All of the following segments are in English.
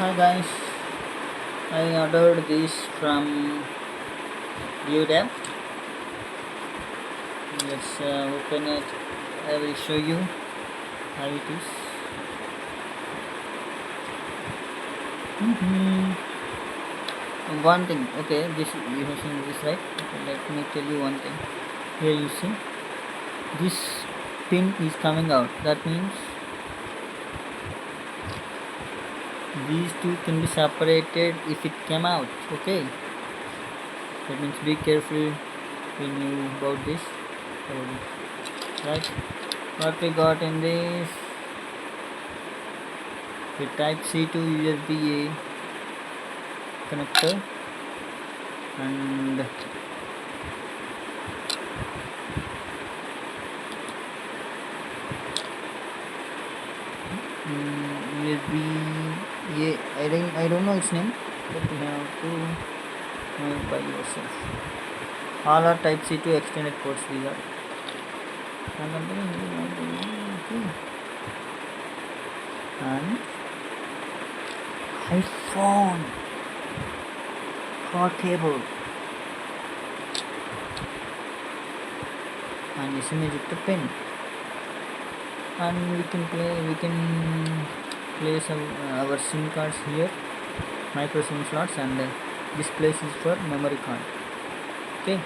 Hi guys, I ordered this from Deodap. Let's open it. I will show you how it is. One thing, okay, this you have seen this, right? Okay, let me tell you one thing. Here you see this pin is coming out. That means these two can be separated if it came out. Okay, that means be careful when you about this. Right? What we got in this? The type C to USB A connector and USB A. I don't know its name, but you have to know it by yourself. All are type C to extended ports. These are. Okay. And iPhone cord cable and this image with the pin, and we can place our SIM cards here, micro SIM slots, and this place is for memory card. Okay,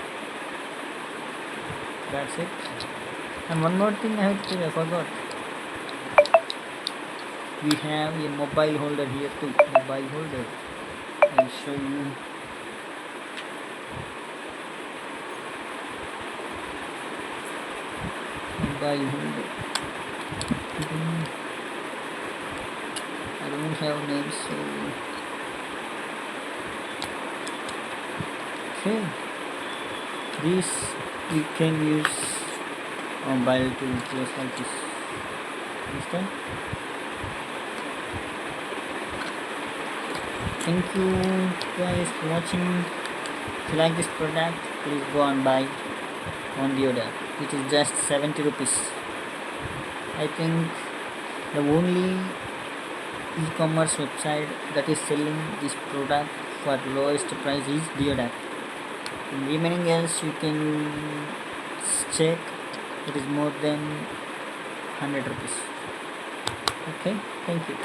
that's it. And one more thing I have to tell you, I forgot. We have a mobile holder here too. Mobile holder. I'll show you. Mobile holder. I don't have names, so okay. This you can use mobile to close like this. Understand? Thank you guys for watching. If you like this product, please go and buy on Deodap. It is just 70 rupees. I think the only e-commerce website that is selling this product for lowest price is Deodap. Remaining else you can check, it is more than 100 rupees. Okay, thank you.